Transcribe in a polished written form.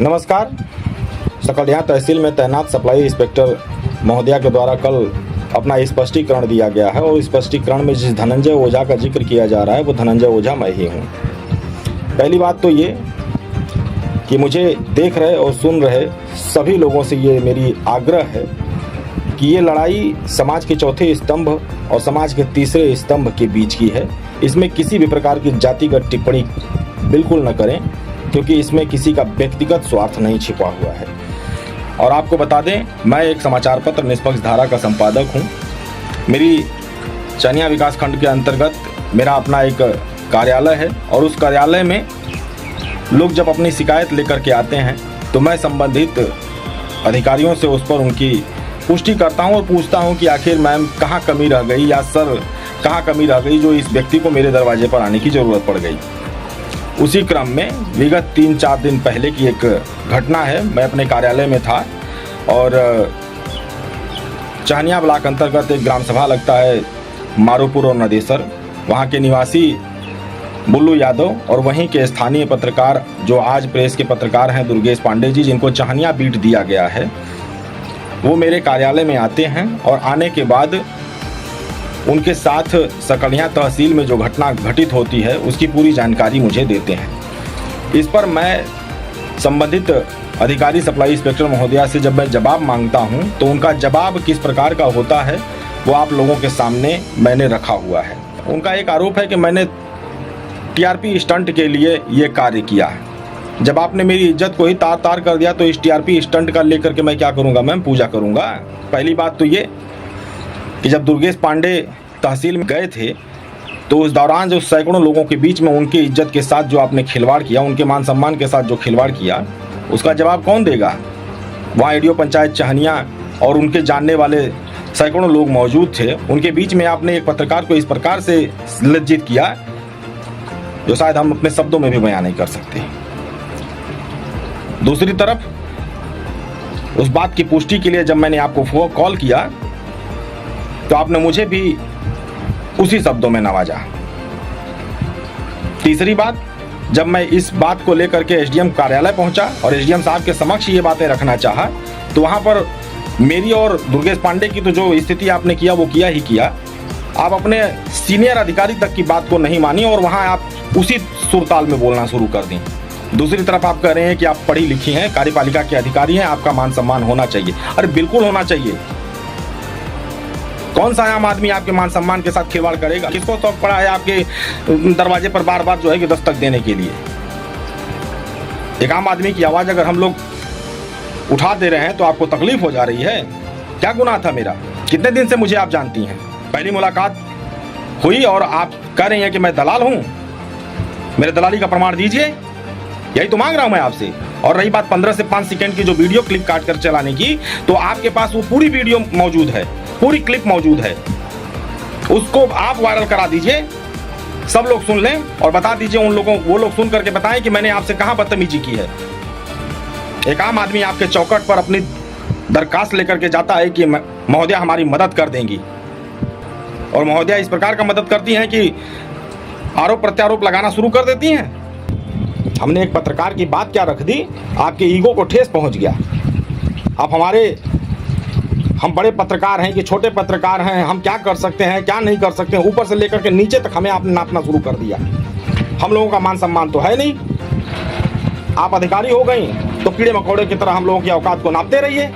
नमस्कार। सकलिया तहसील में तैनात सप्लाई इंस्पेक्टर महोदया के द्वारा कल अपना स्पष्टीकरण दिया गया है और स्पष्टीकरण में जिस धनंजय ओझा का जिक्र किया जा रहा है वो धनंजय ओझा मैं ही हूँ। पहली बात तो ये कि मुझे देख रहे और सुन रहे सभी लोगों से ये मेरी आग्रह है कि ये लड़ाई समाज के चौथे स्तंभ और समाज के तीसरे स्तंभ के बीच की है। इसमें किसी भी प्रकार की जातिगत टिप्पणी बिल्कुल न करें, क्योंकि इसमें किसी का व्यक्तिगत स्वार्थ नहीं छिपा हुआ है। और आपको बता दें, मैं एक समाचार पत्र निष्पक्ष धारा का संपादक हूं। मेरी चनिया विकास खंड के अंतर्गत मेरा अपना एक कार्यालय है और उस कार्यालय में लोग जब अपनी शिकायत लेकर के आते हैं तो मैं संबंधित अधिकारियों से उस पर उनकी पुष्टि करता हूं और पूछता हूं कि आखिर मैम कहाँ कमी रह गई या सर कहाँ कमी रह गई जो इस व्यक्ति को मेरे दरवाजे पर आने की ज़रूरत पड़ गई। उसी क्रम में विगत 3-4 दिन पहले की एक घटना है। मैं अपने कार्यालय में था और चहनिया ब्लॉक अंतर्गत एक ग्राम सभा लगता है मारूपुर और नदेसर। वहाँ के निवासी बुल्लू यादव और वहीं के स्थानीय पत्रकार जो आज प्रेस के पत्रकार हैं दुर्गेश पांडे जी, जिनको चहनिया बीट दिया गया है, वो मेरे कार्यालय में आते हैं और आने के बाद उनके साथ सकलिया तहसील में जो घटना घटित होती है उसकी पूरी जानकारी मुझे देते हैं। इस पर मैं संबंधित अधिकारी सप्लाई इंस्पेक्टर महोदया से जब मैं जवाब मांगता हूं तो उनका जवाब किस प्रकार का होता है वो आप लोगों के सामने मैंने रखा हुआ है। उनका एक आरोप है कि मैंने टीआरपी स्टंट के लिए ये कार्य किया है। जब आपने मेरी इज्जत को ही तार तार कर दिया तो इस टीआरपी स्टंट का लेकर के मैं क्या करूँगा मैम, पूजा करूँगा। पहली बात तो ये कि जब दुर्गेश पांडे तहसील में गए थे तो उस दौरान जो सैकड़ों लोगों के बीच में उनकी इज्जत के साथ जो आपने खिलवाड़ किया, उनके मान सम्मान के साथ जो खिलवाड़ किया, उसका जवाब कौन देगा। वहाँ एडीओ पंचायत चहनिया और उनके जानने वाले सैकड़ों लोग मौजूद थे। उनके बीच में आपने एक पत्रकार को इस प्रकार से लज्जित किया जो शायद हम अपने शब्दों में भी बयान नहीं कर सकते। दूसरी तरफ उस बात की पुष्टि के लिए जब मैंने आपको कॉल किया तो आपने मुझे भी उसी शब्दों में नवाजा। तीसरी बात, जब मैं इस बात को लेकर के एसडीएम कार्यालय पहुंचा और एसडीएम साहब के समक्ष ये बातें रखना चाहा तो वहां पर मेरी और दुर्गेश पांडे की तो जो स्थिति आपने किया वो किया ही किया। आप अपने सीनियर अधिकारी तक की बात को नहीं मानी और वहां आप उसी सुरताल में बोलना शुरू कर दी। दूसरी तरफ आप कह रहे हैं कि आप पढ़ी लिखी हैं, कार्यपालिका के अधिकारी हैं, आपका मान सम्मान होना चाहिए। अरे बिल्कुल होना चाहिए। कौन सा आम आदमी आपके मान सम्मान के साथ खिलवाड़ करेगा? किसको शौक पड़ा है आपके दरवाजे पर बार बार जो है कि दस्तक देने के लिए? एक आम आदमी की आवाज अगर हम लोग उठा दे रहे हैं तो आपको तकलीफ हो जा रही है। क्या गुनाह था मेरा? कितने दिन से मुझे आप जानती हैं? पहली मुलाकात हुई और आप कह रही हैं कि मैं दलाल हूं। मेरे दलाली का प्रमाण दीजिए, यही तो मांग रहा हूं मैं आपसे। और रही बात 15 से 5 सेकंड की जो वीडियो क्लिप काट कर चलाने की, तो आपके पास वो पूरी वीडियो मौजूद है, पूरी क्लिप मौजूद है। उसको आप वायरल करा दीजिए, सब लोग सुन लें और बता दीजिए उन लोगों, वो लोग सुन करके बताएं कि मैंने आपसे कहां बदतमीजी की है। एक आम आदमी आपके चौखट पर अपनी दरखास्त लेकर के जाता है कि महोदया हमारी मदद कर देंगी, और महोदया इस प्रकार का मदद करती हैं कि आरोप प्रत्यारोप लगाना शुरू कर देती हैं। हमने एक पत्रकार की बात क्या रख दी, आपके ईगो को ठेस पहुंच गया। आप हम बड़े पत्रकार हैं कि छोटे पत्रकार हैं, हम क्या कर सकते हैं क्या नहीं कर सकते हैं, ऊपर से लेकर के नीचे तक हमें आपने नापना शुरू कर दिया। हम लोगों का मान सम्मान तो है नहीं। आप अधिकारी हो गई तो कीड़े मकोड़े की तरह हम लोगों की औकात को नापते रहिए।